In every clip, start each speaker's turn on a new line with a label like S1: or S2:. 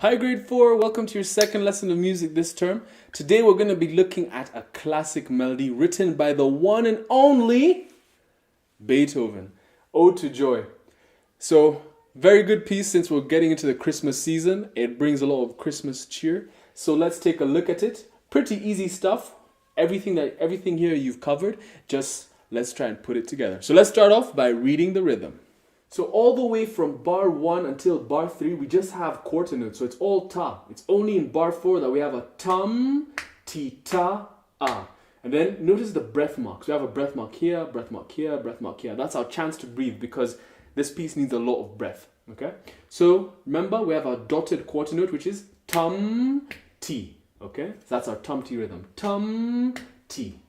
S1: Hi grade 4, welcome to your second lesson of music this term. Today we're going to be looking at a classic melody written by the one and only Beethoven, Ode to Joy. So, very good piece since we're getting into the Christmas season. It brings a lot of Christmas cheer. So let's take a look at it. Pretty easy stuff. Everything here you've covered. Just let's try and put it together. So let's start off by reading the rhythm. So all the way from bar 1 until bar 3, we just have quarter notes. So it's all ta. It's only in bar 4 that we have a tum, ti, ta, ah. And then notice the breath marks. We have a breath mark here, breath mark here, breath mark here. That's our chance to breathe because this piece needs a lot of breath. Okay? So remember, we have a dotted quarter note, which is tum, ti. Okay? So that's our tum, ti rhythm. Tum, ti.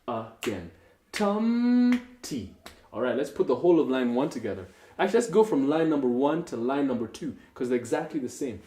S1: Again. Tum, ti. All right, let's put the whole of line 1 together. Actually, let's go from line number 1 to line number 2 because they're exactly the same.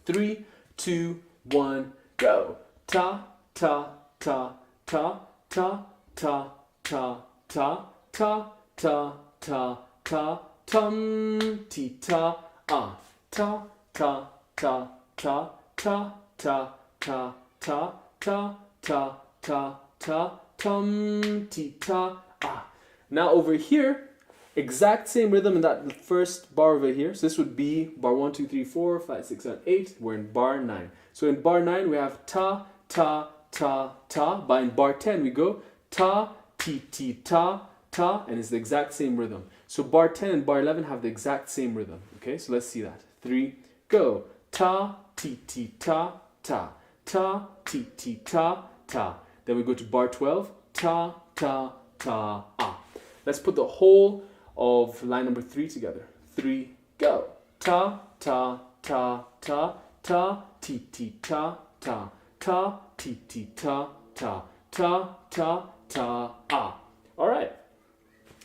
S1: 3, 2, 1, go. Ta, ta, ta, ta, ta, ta, ta, ta, ta, ta, ta, ta, tum, ti, ta, ah. Ta, ta, ta, ta, ta, ta, ta, ta, ta, ta, ta, ta, tum, ti, ta, ah. Now over here, exact same rhythm in that first bar over here. So this would be bar 1, 2, 3, 4, 5, 6, 7, 8. We're in bar 9. So in bar 9 we have ta, ta, ta, ta. But in bar 10 we go ta, ti, ti, ta, ta. And it's the exact same rhythm. So bar 10 and bar 11 have the exact same rhythm. Okay, so let's see that. 3, go. Ta, ti, ti, ta, ta. Ta, ti, ti, ta, ta. Then we go to bar 12. Ta, ta, ta, ah. Let's put the whole of line number 3 together. 3, go. Ta, ta, ta, ta, ta, ti, ti, ta, ta, ta, ti, ti, ta, ta, ta, ta, ta, ah. All right.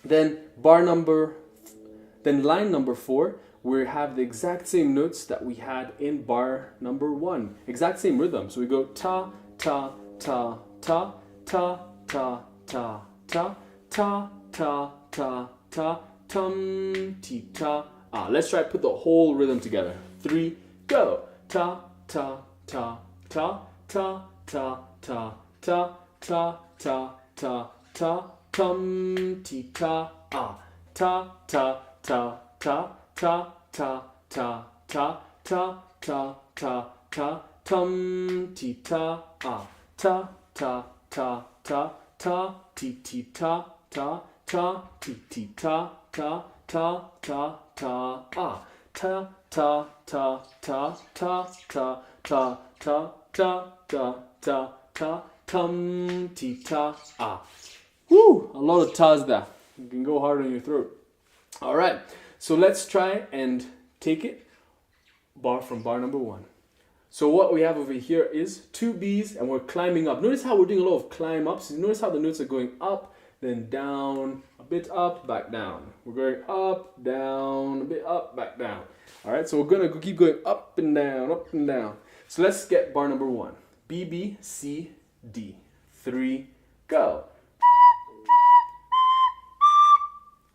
S1: Then line number 4, we have the exact same notes that we had in bar number 1. Exact same rhythm. So we go ta, ta, ta, ta, ta, ta, ta, ta, ta, ta, ta, ta, tum, ti, ta, ah. Let's try to put the whole rhythm together. 3, go. Ta, ta, ta, ta, ta, ta, ta, ta, ta, ta, ta, ta, tum, ti, ta, ah. Ta, ta, ta, ta, ta, ta, ta, ta, ta, ta, ta, ta, tum, ti, ta, ah. Ta, ta, ta, ta, ta, ti, ti, ta, ta, ta, ti, ti, ta, ta, ta, ta, ta, ah. Ta, ta, ta, ta, ta, ta, ta, ta, ta, ta, ta, ta, tum, ti, ta, ah. Woo! A lot of tas there. You can go hard on your throat. All right. So let's try and take it from bar number 1. So what we have over here is 2 Bs and we're climbing up. Notice how we're doing a lot of climb ups. Notice how the notes are going up, then down, a bit up, back down. We're going up, down, a bit up, back down. All right, so we're going to keep going up and down, up and down. So let's get bar number 1. B, B, C, D. 3, go.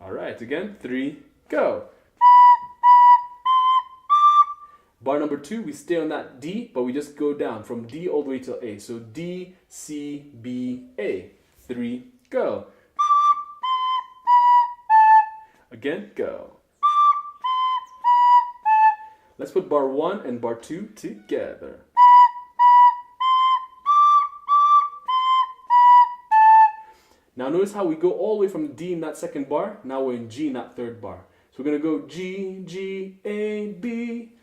S1: All right, again, 3, go. Bar number 2, we stay on that D, but we just go down from D all the way to A. So D, C, B, A. 3, go. Again, go. Let's put bar 1 and bar 2 together. Now notice how we go all the way from D in that second bar. Now we're in G in that third bar. So we're going to go G, G, A, B.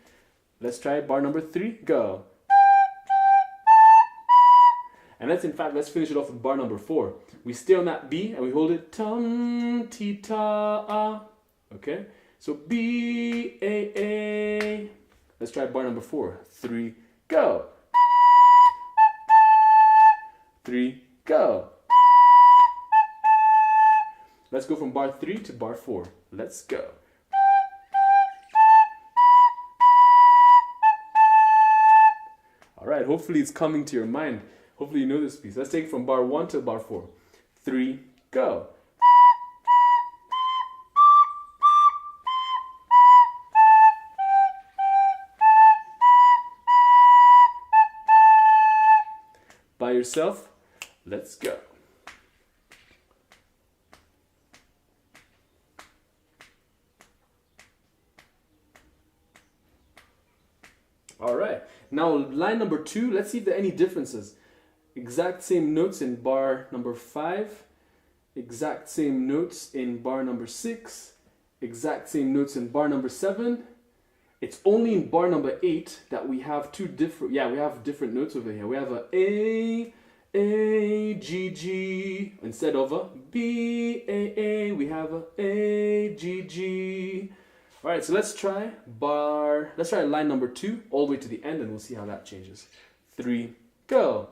S1: Let's try bar number 3, go. And let's finish it off with bar number 4. We stay on that B and we hold it tum, ti, ta, ah. Okay? So B, A, A. Let's try bar number 4. 3, go. 3, go. Let's go from bar 3 to bar 4. Let's go. All right, hopefully it's coming to your mind. Hopefully you know this piece. Let's take it from bar 1 to bar 4. 3, go. by yourself. Let's go. All right, now line number 2, let's see if there are any differences. Exact same notes in bar number 5, exact same notes in bar number 6, exact same notes in bar number 7. It's only in bar number 8 that we have two different, we have different notes over here. We have a G, G, instead of a B, A, we have a G, G. All right, so let's try line number 2 all the way to the end, and we'll see how that changes. 3, go.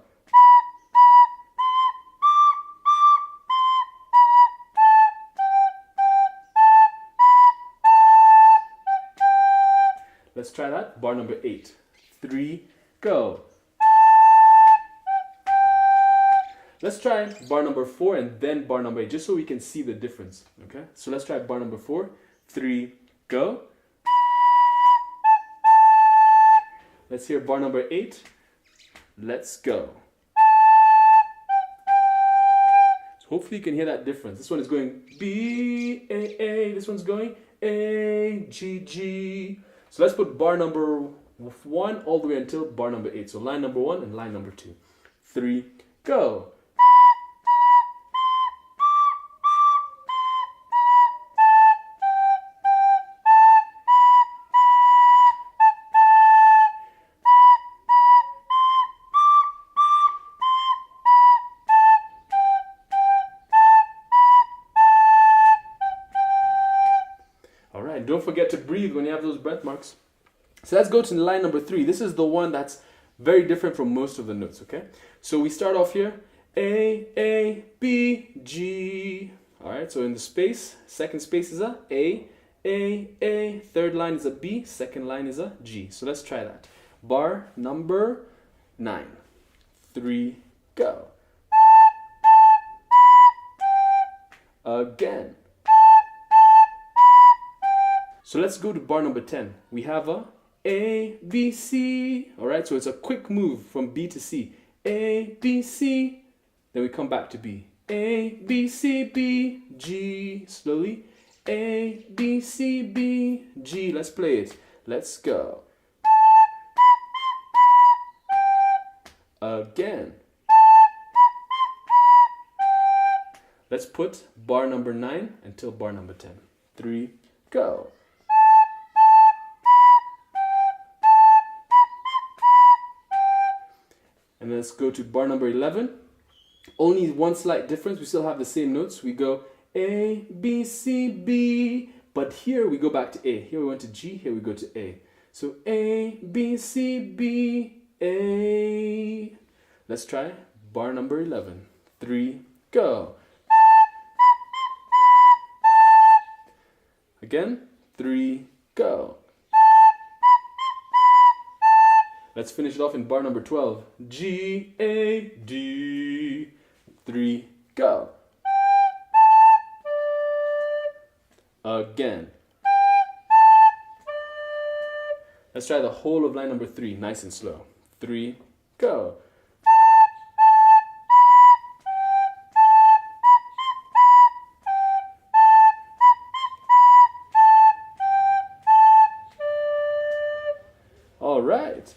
S1: Let's try that, bar number 8. 3, go. Let's try bar number 4 and then bar number 8, just so we can see the difference, okay? So let's try bar number 4. 3, go. Let's hear bar number 8. Let's go. So hopefully you can hear that difference. This one is going B, A. This one's going A, G, G. So let's put bar number 1 all the way until bar number 8. So line number 1 and line number 2. 3, go. Don't forget to breathe when you have those breath marks. So let's go to line number 3. This is the one that's very different from most of the notes, okay? So we start off here, A, B, G. All right, so in the space, second space is A, third line is a B, second line is a G. So let's try that. Bar number 9. 3, go. Again. So let's go to bar number 10. We have A, B, C. All right, so it's a quick move from B to C. A, B, C. Then we come back to B. A, B, C, B, G. Slowly. A, B, C, B, G. Let's play it. Let's go. Again. Let's put bar number 9 until bar number 10. 3, go. And let's go to bar number 11. Only one slight difference. We still have the same notes. We go A, B, C, B. But here we go back to A. Here we went to G. Here we go to A. So A, B, C, B, A. Let's try bar number 11. 3, go. Again. 3, go. Let's finish it off in bar number 12. G, A, D. 3, go. Again. Let's try the whole of line number 3, nice and slow. 3, go. All right.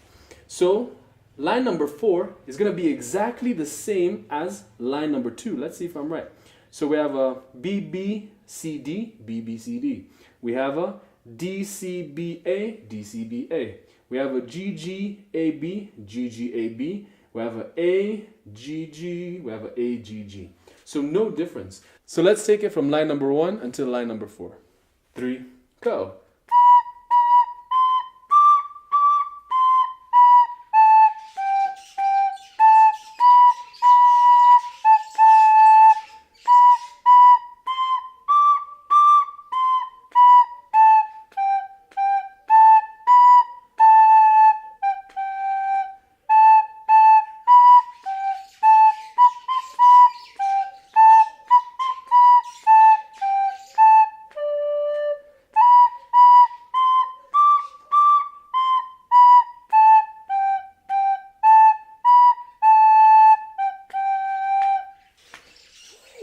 S1: So line number 4 is going to be exactly the same as line number 2. Let's see if I'm right. So we have a B, B, C, D, B, B, C, D. We have a D, C, B, A, D, C, B, A. We have a G, G, A, B, G, G, A, B. We have a G, G. We have a G, G. So no difference. So let's take it from line number 1 until line number 4. 3, go.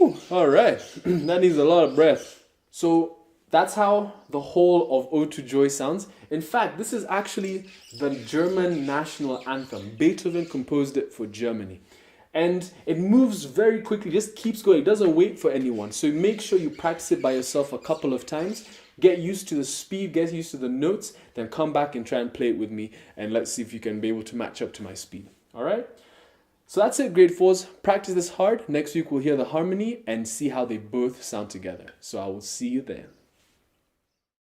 S1: Whew, all right. That needs a lot of breath. So that's how the whole of Ode to Joy sounds. In fact, this is actually the German national anthem. Beethoven composed it for Germany. And it moves very quickly, just keeps going. It doesn't wait for anyone. So make sure you practice it by yourself a couple of times. Get used to the speed, get used to the notes, then come back and try and play it with me. And let's see if you can be able to match up to my speed. All right? So that's it, grade 4s. Practice this hard. Next week we'll hear the harmony and see how they both sound together. So I will see you then.